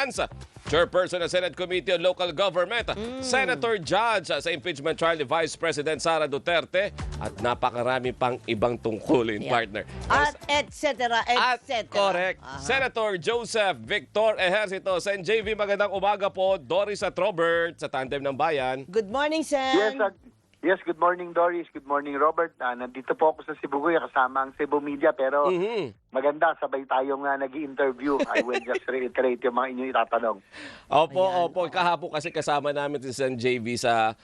Finance, Chairperson ng Senate Committee on Local Government, Senator Judge sa impeachment trial ni Vice President Sara Duterte, at napakarami pang ibang tungkulin, partner. At et cetera, et cetera. Correct. Senator Joseph Victor Ejercito. Sen JV, magandang umaga po. Doris at Robert sa Tandem ng Bayan. Good morning, Sen. Yes, good morning Doris, good morning Robert. Nandito po ako sa Sibuguya kasama ang Cebu Media pero maganda, sabay tayong nag-i-interview. I will just reiterate yung mga inyong itatanong. Opo. Kahapon kasi kasama namin si Sen JV sa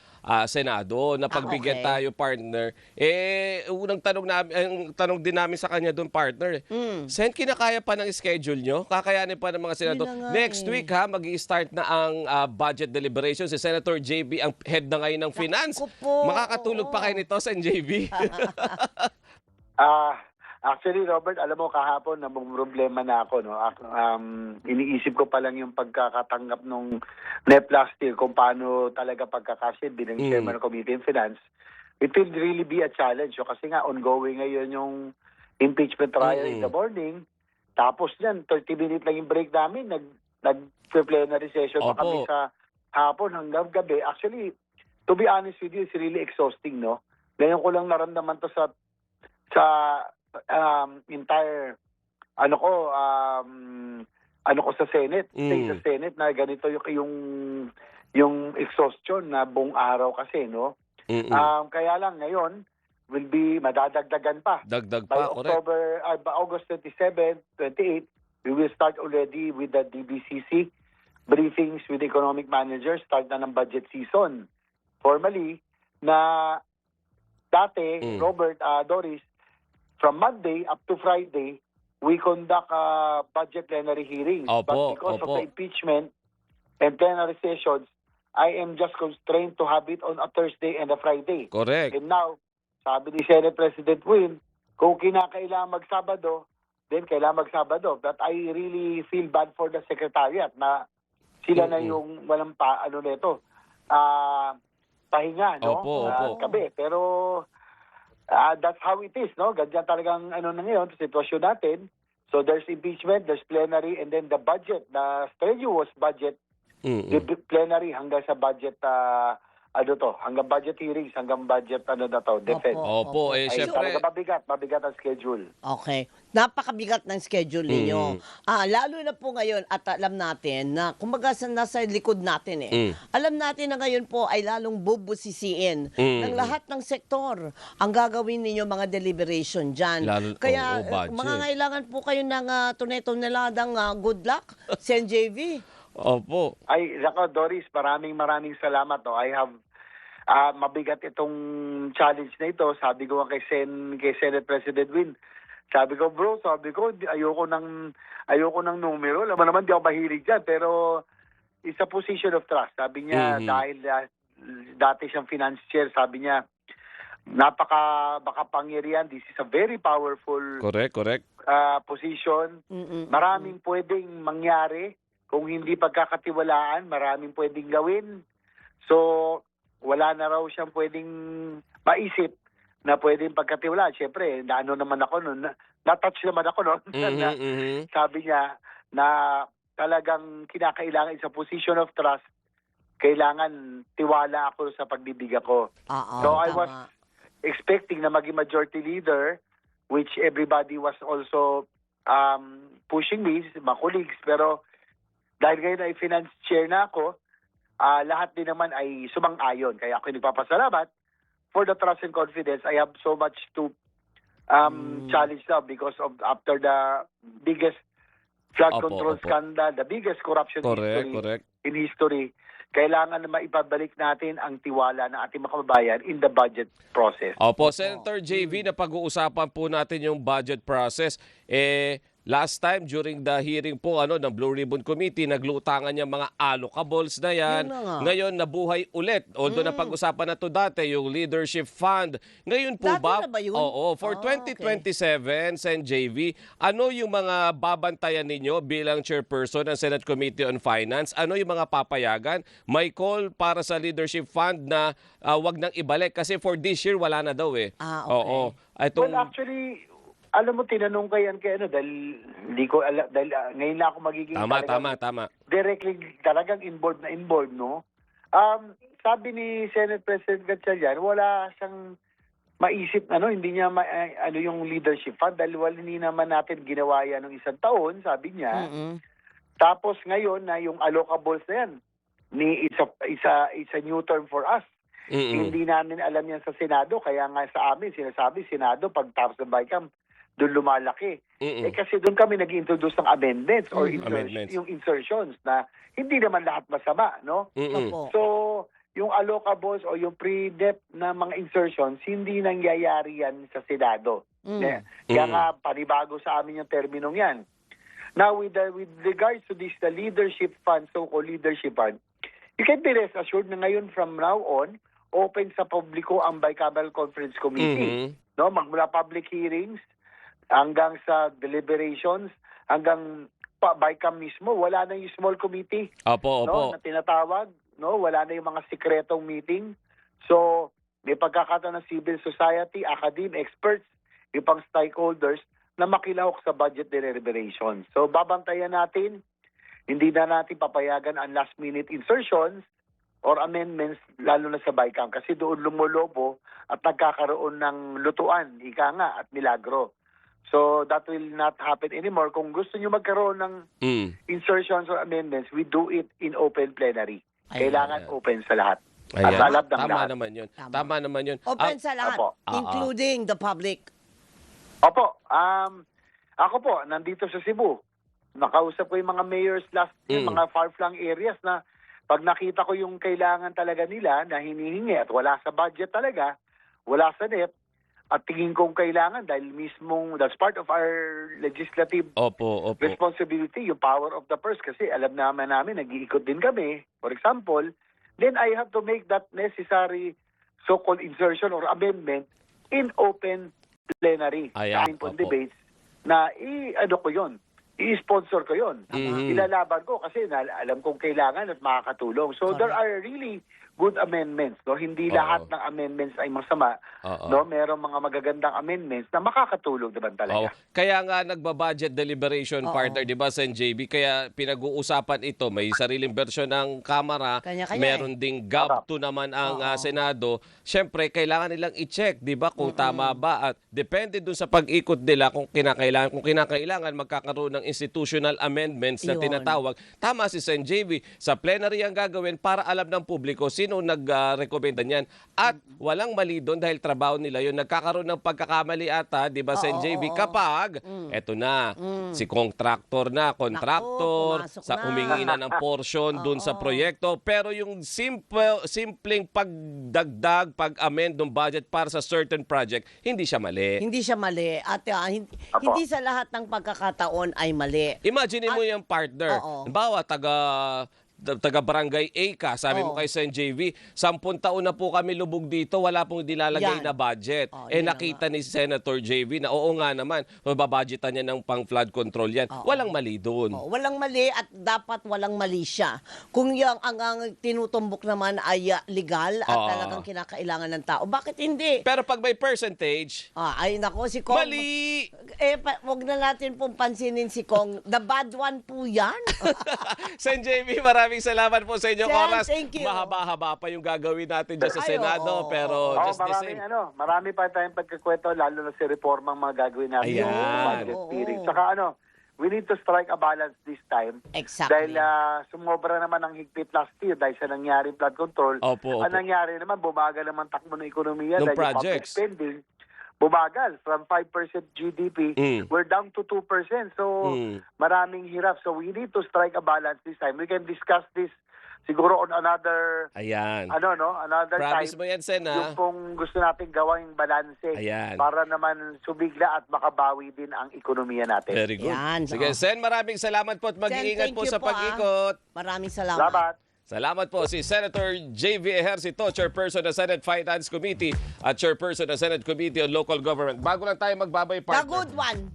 Senado. Napagbigyan tayo, partner. Unang tanong din namin sa kanya doon, partner. Sen, kinakaya pa ng schedule nyo? Kakayanin pa ng mga senador? Next week, mag-i-start na ang budget deliberation. Si Senator JB, ang head na ngayon ng finance. Makakatulog pa kayo nito, Sen JB? Actually, Robert, alam mo, kahapon namang problema na ako. No? Iniisip ko pa lang yung pagkakatanggap ng NEP last year, kung paano talaga pagkakasid bilang Chairman ng Committee on Finance. It will really be a challenge. So, kasi nga, ongoing ngayon yung impeachment trial in the morning. Tapos yan, 30-minute lang yung break namin. Nag-plenary session pa kami sa hapon hanggang gabi. Actually, to be honest with you, it's really exhausting, no? Ngayon ko lang naramdaman to sa entire sa Senate, sa Senate na ganito yung exhaustion na buong araw kasi, no? Kaya lang ngayon will be madadagdagan pa. Dagdag by pa, correct. By August 27, 28, we will start already with the DBCC briefings with economic managers, start na ng budget season. Formally, na dati, Robert, Doris, from Monday up to Friday, we conduct budget plenary hearings. But because of the impeachment and plenary sessions, I am just constrained to have it on a Thursday and a Friday. Correct. And now, sabi ni Senate President Win, kung kinakailangan magsabado, then kailangan magsabado. But I really feel bad for the Secretariat na sila na yung walang nito. Pahinga, no? Opo. Kabi. Pero that's how it is, no? Ganyan talagang na ngayon, sitwasyon natin. So there's impeachment, there's plenary, and then the budget, the strenuous budget, the plenary hanggang sa budget, hanggang budget hearings, hanggang budget, defense. Opo, syempre. Mabigat ang schedule. Okay. Napakabigat ng schedule ninyo. Lalo na po ngayon, at alam natin na, kumbaga nasa likod natin alam natin na ngayon po ay lalong bubusisiin ng lahat ng sektor ang gagawin ninyo mga deliberation dyan. Kaya, mangangailangan po kayo ng tunay-tunaladang good luck, Sen JV. Opo. Ay, Doris, maraming salamat. No? I have mabigat itong challenge na ito. Sabi ko kay Senate President Win, sabi ko, ayoko ng numero. Alam mo naman, di ako mahilig dyan. Pero, it's a position of trust. Sabi niya, dahil dati siyang finance chair, sabi niya, makapangyarihan. This is a very powerful position. Maraming pwedeng mangyari. Kung hindi pagkakatiwalaan, maraming pwedeng gawin. So, wala na raw siyang pwedeng maisip na pwedeng pagkatiwalaan. Siyempre, naman ako noon, na-touch naman ako noon. Sabi niya na talagang kinakailangan sa position of trust, kailangan tiwala ako sa pagbibigay ko. So, I was expecting na maging majority leader, which everybody was also pushing me, mga colleagues, pero dahil ngayon ay finance chair na ako, lahat din naman ay sumang-ayon. Kaya ako nagpapasalamat for the trust and confidence. I have so much to challenge now because of after the biggest flood control scandal, the biggest corruption in history, kailangan na maipabalik natin ang tiwala ng ating mga kababayan in the budget process. Opo, Senator JV, na pag-uusapan po natin yung budget process. Last time, during the hearing po ng Blue Ribbon Committee, naglutangan niya mga allocables na yan. Ngayon, nabuhay ulit. Although napag-usapan na to dati, yung leadership fund. Ngayon po dati na ba yun? Oo, for 2027, Sen JV, ano yung mga babantayan ninyo bilang chairperson ng Senate Committee on Finance? Ano yung mga papayagan? May call para sa leadership fund na wag nang ibalik kasi for this year, wala na daw . Oo. Well, actually, alam mo, tinanong ko yan kay dahil hindi ko alam, dahil ngayon lang ako magiging Tama. directly talagang involved, no? Sabi ni Senate President Gatchalian, wala siyang maisip, hindi niya yung leadership fund dahil hindi naman natin ginawa yan ng isang taon, sabi niya. Tapos ngayon na yung allocables na yan, it's a new term for us. Hindi namin alam yan sa Senado, kaya nga sa amin sinasabi, Senado pag tapos ng BICAM, doon lumalaki. Kasi doon kami nag-introduce ng amendments or yung insertions na hindi naman lahat masama, no? So, yung allocables o yung pre-debt na mga insertions, hindi nangyayari yan sa Senado. Kaya nga, panibago sa amin yung terminong yan. Now, with regards to this, the leadership fund, so-called leadership fund, you can be rest assured na ngayon from now on, open sa publiko ang Bicameral Conference Committee. No, magmula public hearings hanggang sa deliberations, hanggang BICAM mismo, wala na yung small committee. Opo. No, na tinatawag, no, wala na yung mga sikretong meeting. So, may pagkakataon ng civil society, academe, experts, yung pang stakeholders na makilahok sa budget deliberations. So, babantayan natin, hindi na natin papayagan ang last minute insertions or amendments, lalo na sa BICAM, kasi doon lumulobo at nagkakaroon ng lutuan, ika nga, at milagro. So that will not happen anymore. Kung gusto nyo magkaroon ng insertions or amendments, we do it in open plenary. Kailangan open sa lahat. At alam ng Tama lahat. Tama naman yun. Open sa lahat, Opo. including the public. Opo. Ako po, nandito sa Cebu. Nakausap ko yung mga mayors last year, mga far-flung areas na pag nakita ko yung kailangan talaga nila na hinihingi at wala sa budget talaga, wala sa NEP, at tingin kong kailangan dahil mismong that's part of our legislative responsibility, yung power of the purse, kasi alam naman namin, nag-iikot din kami, for example, then I have to make that necessary so-called insertion or amendment in open plenary. Debates na ko yun. I-sponsor ko yun. Ilalaban ko kasi alam kong kailangan at makakatulong. So there are really good amendments. No? Hindi lahat ng amendments ay masama. No? Merong mga magagandang amendments na makakatulong naman talaga. Kaya nga nagbabudget deliberation partner, di ba, Sen. JB? Kaya pinag-uusapan ito. May sariling version ng Kamara. Meron ding GAB2 naman ang Senado. Siyempre, kailangan nilang i-check, di ba, kung tama ba. At depende dun sa pag-ikot nila kung kinakailangan magkakaroon ng institutional amendments na tinatawag. Tama si Sen. JB. Sa plenary ang gagawin para alam ng publiko sino nag-rekomenda niyan. At walang mali doon dahil trabaho nila yun. Nagkakaroon ng pagkakamali ata, di ba, Sen. JB, kapag eto na, si contractor sa humingi na ng portion doon sa proyekto, pero yung simpleng pagdagdag, pag-amend ng budget para sa certain project, hindi siya mali. Hindi siya mali. At hindi sa lahat ng pagkakataon ay mali. Imagine mo yung partner. Halimbawa, taga-barangay A ka, sabi mo kay Sen. JV, 10 taon na po kami lubog dito, wala pong dilalagay na budget. Nakita ni Senator JV na oo nga naman, mababudgetan niya ng pang-flood control yan. Walang mali doon. Walang mali at dapat walang mali siya. Kung yung ang tinutumbok naman ay legal at talagang kinakailangan ng tao, bakit hindi? Pero pag may percentage, ay nako, si Kong. mali! Wag na natin pong pansinin si Kong. The bad one po yan. Sen. JV, maraming salamat po sa inyong Sen, oras. thank you. Mahaba-haba pa yung gagawin natin dyan sa Senado, pero just the same. Marami pa tayong pagkakwento, lalo na si reformang mga gagawin natin sa budget hearing. Saka we need to strike a balance this time. Exactly. Dahil sumobra naman ang higpit last year dahil sa nangyaring flood control. Ang nangyari naman, bumagal naman takbo ng ekonomiya dahil yung public spending bumagal from 5% GDP, we're down to 2%. So, maraming hirap. So, we need to strike a balance this time. We can discuss this siguro on another another Promise time. mo yan, Sen, Yung kung gusto natin gawing balanse para naman subigla at makabawi din ang ekonomiya natin. Very good. Sige, Sen, maraming salamat po at mag-iingat po sa pag-ikot. Maraming salamat. Salamat po si Senator JV Ejercito, Chairperson ng Senate Finance Committee at Chairperson ng Senate Committee on Local Government. Bago lang tayo magbabay, partner. The good one.